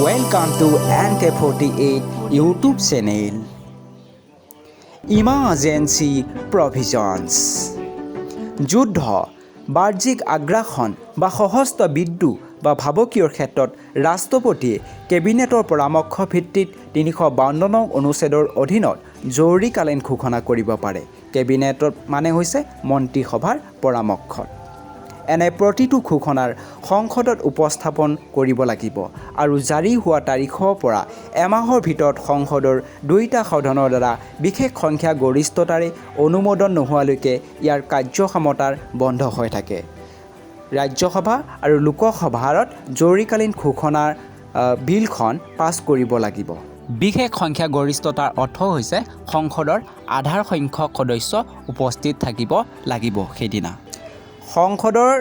Welcome to NK48 YouTube channel. Emergency Provisions. যুদ্ধ, বাহ্যিক আগ্ৰাসন বা সশস্ত্ৰ বিদ্ৰোহ বা ভাবুকিৰ ক্ষেত্ৰত ৰাষ্ট্ৰপতিয়ে কেবিনেটৰ পৰামৰ্শ ভিত্তিত 352 নং অনুচ্ছেদৰ অধীনত জৰুৰীকালীন ঘোষণা কৰিব পাৰে। কেবিনেটৰ মানে হৈছে মন্ত্ৰীসভাৰ পৰামৰ্শ। এনে প্ৰতিটো ঘোষণাৰ সংসদত উপস্থাপন কৰিব লাগিব আৰু জাৰি হোৱা তাৰিখৰ পৰা এমাহৰ ভিতৰত সংসদৰ দুয়োটা সদনৰ দ্বাৰা বিশেষ সংখ্যা গৰিষ্ঠতাৰে অনুমোদন নোহোৱালৈকে ইয়াৰ কাৰ্যক্ষমতাৰ বন্ধ হৈ থাকে। ৰাজ্যসভা আৰু লোকসভাত জৰুৰীকালীন ঘোষণাৰ বিলখন পাছ কৰিব লাগিব। বিশেষ সংখ্যা গৰিষ্ঠতাৰ অৰ্থ হৈছে সংসদৰ আধাৰ সংখ্যক সদস্য উপস্থিত থাকিব লাগিব সেইদিনা। সংসদৰ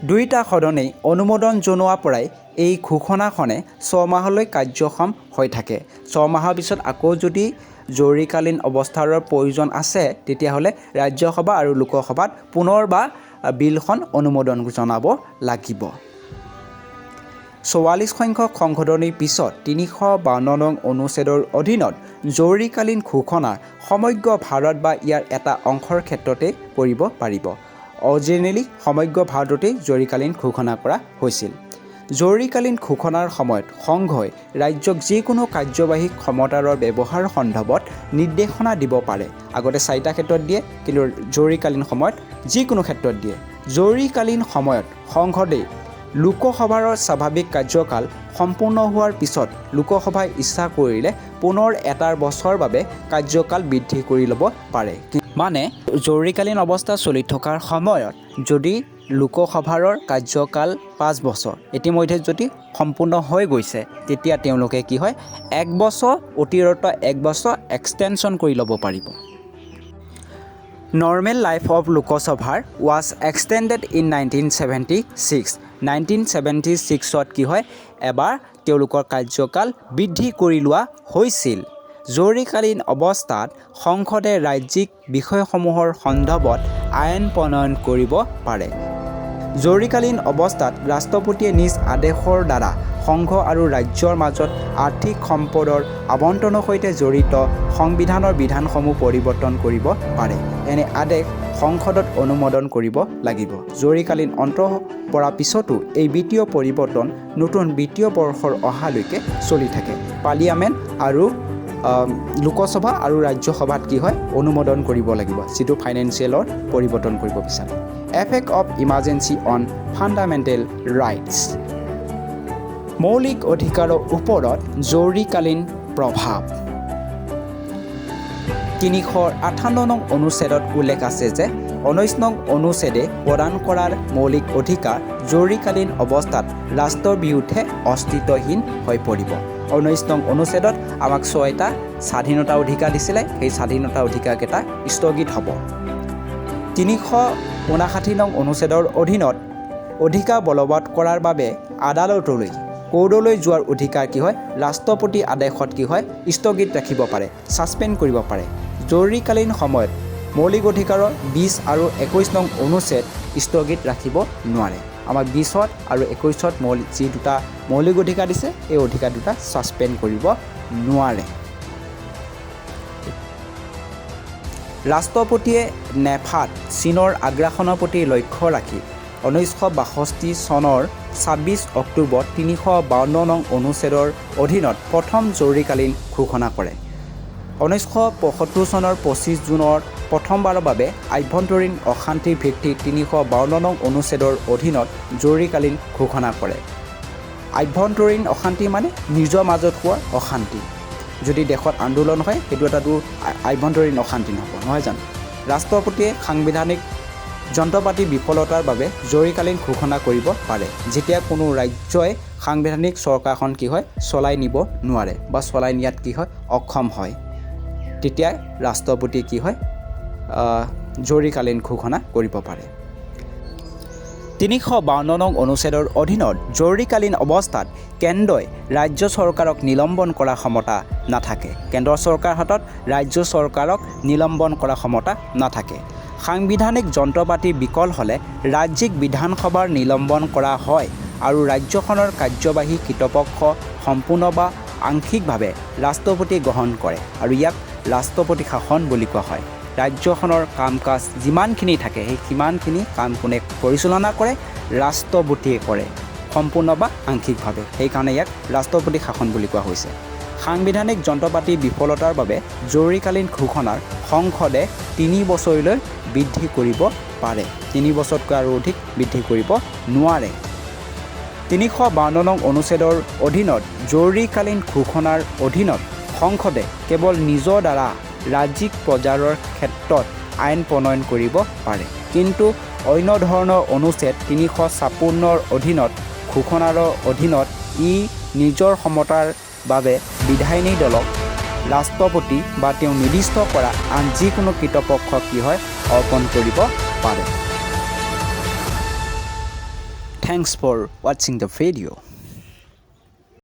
দুয়োটা সদনেই অনুমোদন জনোৱাৰ পৰাই এই ঘোষণাখনে 6 মাহলৈ কাৰ্যক্ষম হৈ থাকে। 6 মাহৰ পিছত আকৌ যদি জৰুৰীকালীন অৱস্থাৰ প্ৰয়োজন আছে তেতিয়াহ'লে ৰাজ্যসভা আৰু লোকসভাত পুনৰ বিলখন অনুমোদন জনাব লাগিব। 44 সংখ্যক সংশোধনীৰ পিছত 352 নং অনুচ্ছেদৰ অধীনত জৰুৰীকালীন ঘোষণাৰ সমগ্ৰ ভাৰত বা ইয়াৰ এটা অংশৰ ক্ষেত্ৰতে কৰিব পাৰিব। অৰিজিনেলি সমগ্ৰ ভাৰততেই জৰুৰীকালীন ঘোষণা কৰা হৈছিল। জৰুৰীকালীন ঘোষণাৰ সময়ত সংঘই ৰাজ্যক যিকোনো কাৰ্যবাহী ক্ষমতাৰ ব্যৱহাৰ সন্দৰ্ভত নিৰ্দেশনা দিব পাৰে। আগতে 4টা ক্ষেত্ৰত দিয়ে, কিন্তু জৰুৰীকালীন সময়ত যিকোনো ক্ষেত্ৰত দিয়ে। জৰুৰীকালীন সময়ত সংসদে লোকসভাৰ স্বাভাৱিক কাৰ্যকাল সম্পূৰ্ণ হোৱাৰ পিছত লোকসভাই ইচ্ছা কৰিলে পুনৰ এটা বছৰৰ বাবে কাৰ্যকাল বৃদ্ধি কৰি ল'ব পাৰে। মানে জৰুৰীকালীন অৱস্থা চলি থকাৰ সময়ত যদি লোকসভাৰ কাৰ্যকাল 5 বছৰ ইতিমধ্যে যদি সম্পূৰ্ণ হৈ গৈছে তেতিয়া তেওঁলোকে কি হয় 1 বছৰ অতিৰিক্ত 1 বছৰ এক্সটেনশ্যন কৰি ল'ব পাৰিব। নৰ্মেল লাইফ অফ লোকসভাৰ ৱাজ এক্সটেণ্ডেড ইন 1976। 1976ত কি হয় এবাৰ তেওঁলোকৰ কাৰ্যকাল বৃদ্ধি কৰি লোৱা হৈছিল। জৰুৰীকালীন অৱস্থাত সংসদে ৰাজ্যিক বিষয়সমূহৰ সন্দৰ্ভত আইন প্ৰণয়ন কৰিব পাৰে। জৰুৰীকালীন অৱস্থাত ৰাষ্ট্ৰপতিয়ে নিজ আদেশৰ দ্বাৰা সংঘ আৰু ৰাজ্যৰ মাজত আৰ্থিক সম্পদৰ আবণ্টনৰ সৈতে জড়িত সংবিধানৰ বিধানসমূহ পৰিৱৰ্তন কৰিব পাৰে। এনে আদেশ সংসদত অনুমোদন কৰিব লাগিব। জৰুৰীকালীন অন্ত পৰাৰ পিছতো এই বিত্তীয় পৰিৱৰ্তন নতুন বিত্তীয় বৰ্ষৰ অহালৈকে চলি থাকে। পাৰ্লিয়ামেণ্ট আৰু লোকসভা আৰু ৰাজ্যসভাত কি হয় অনুমোদন কৰিব লাগিব যিটো ফাইনেন্সিয়েলৰ পৰিৱৰ্তন কৰিব বিচাৰে। Effect of emergency on fundamental rights. মৌলিক অধিকাৰৰ ওপৰত জৰুৰীকালীন প্ৰভাৱ। 358 নং অনুচ্ছেদত উল্লেখ আছে যে 19 নং অনুচ্ছেদে প্ৰদান কৰাৰ মৌলিক অধিকাৰ জৰুৰীকালীন অৱস্থাত ৰাষ্ট্ৰৰ বিৰুদ্ধে অস্তিত্বহীন হৈ পৰিব। 19 নং অনুচ্ছেদত আমাক 6টা স্বাধীনতা অধিকাৰ দিছিলে, সেই স্বাধীনতা অধিকাৰকেইটা স্থগিত হ'ব। 359 নং অনুচ্ছেদৰ অধীনত অধিকাৰ বলবৎ কৰাৰ বাবে আদালতলৈ কোৰ্টলৈ যোৱাৰ অধিকাৰ কি হয় ৰাষ্ট্ৰপতি আদেশত কি হয় স্থগিত ৰাখিব পাৰে, ছাছপেণ্ড কৰিব পাৰে। জৰুৰীকালীন সময়ত মৌলিক অধিকাৰৰ 20 আৰু 21 নং অনুচ্ছেদ স্থগিত ৰাখিব নোৱাৰে। আমাক 20ত আৰু 21ত যি দুটা মৌলিক অধিকাৰ দিছে এই অধিকাৰ দুটা ছাছপেণ্ড কৰিব নোৱাৰে। ৰাষ্ট্ৰপতিয়ে নেফাত চীনৰ আগ্ৰাসনৰ প্ৰতি লক্ষ্য ৰাখি 1962 চনৰ 26 অক্টোবৰত 352 নং অনুচ্ছেদৰ অধীনত প্ৰথম জৰুৰীকালীন ঘোষণা কৰে। 1975 চনৰ 25 জুনত প্ৰথমবাৰৰ বাবে আভ্যন্তৰীণ অশান্তিৰ ভিত্তিত 352 নং অনুচ্ছেদৰ অধীনত জৰুৰীকালীন ঘোষণা কৰে। আভ্যন্তৰীণ অশান্তি মানে নিজৰ মাজত হোৱা অশান্তি। যদি দেশত আন্দোলন হয় সেইটো এটাতো আভ্যন্তৰীণ অশান্তি নহ'ব, নহয় জানো? ৰাষ্ট্ৰপতিয়ে সাংবিধানিক যন্ত্ৰপাতিৰ বিফলতাৰ বাবে জৰুৰীকালীন ঘোষণা কৰিব পাৰে। যেতিয়া কোনো ৰাজ্যই সাংবিধানিক চৰকাৰখন কি হয় চলাই নিব নোৱাৰে বা চলাই নিয়াত কি হয় অক্ষম হয় তেতিয়া ৰাষ্ট্ৰপতিয়ে কি হয় জৰুৰীকালীন ঘোষণা কৰিব পাৰে। 352 নং অনুচ্ছেদৰ অধীনত জৰুৰীকালীন অৱস্থাত কেন্দ্ৰই ৰাজ্য চৰকাৰক নিলম্বন কৰাৰ ক্ষমতা নাথাকে। কেন্দ্ৰ চৰকাৰৰ হাতত ৰাজ্য চৰকাৰক নিলম্বন কৰাৰ ক্ষমতা নাথাকে। সাংবিধানিক যন্ত্ৰপাতি বিকল হ'লে ৰাজ্যিক বিধানসভাৰ নিলম্বন কৰা হয় আৰু ৰাজ্যখনৰ কাৰ্যবাহী কৰ্তৃপক্ষ সম্পূৰ্ণ বা আংশিকভাৱে ৰাষ্ট্ৰপতি গ্ৰহণ কৰে আৰু ইয়াক ৰাষ্ট্ৰপতি শাসন বুলি কোৱা হয়। ৰাজ্যখনৰ কাম কাজ যিমানখিনি থাকে সেই সিমানখিনি কাম কোনে পৰিচালনা কৰে? ৰাষ্ট্ৰপতিয়ে কৰে, সম্পূৰ্ণ বা আংশিকভাৱে। সেইকাৰণে ইয়াক ৰাষ্ট্ৰপতি শাসন বুলি কোৱা হৈছে। সাংবিধানিক যন্ত্ৰপাতিৰ বিফলতাৰ বাবে জৰুৰীকালীন ঘোষণাৰ সংসদে 3 বছৰলৈ বৃদ্ধি কৰিব পাৰে। 3 বছৰতকৈ আৰু অধিক বৃদ্ধি কৰিব নোৱাৰে। 352 নং অনুচ্ছেদৰ অধীনত জৰুৰীকালীন ঘোষণাৰ অধীনত সংসদে কেৱল নিজৰ দ্বাৰা ৰাজ্যিক পৰ্যায়ৰ ক্ষেত্ৰত আইন প্ৰণয়ন কৰিব পাৰে। কিন্তু অন্য ধৰণৰ অনুচ্ছেদ 356ৰ অধীনত ঘোষণাৰ অধীনত ই নিজৰ সমতাৰ বাবে বিধায়িনী দলক ৰাষ্ট্ৰপতি বা তেওঁ নিৰ্দিষ্ট কৰা আন যিকোনো কৰ্তৃপক্ষক কি হয় অৰ্পণ কৰিব পাৰে। Thanks for watching the video.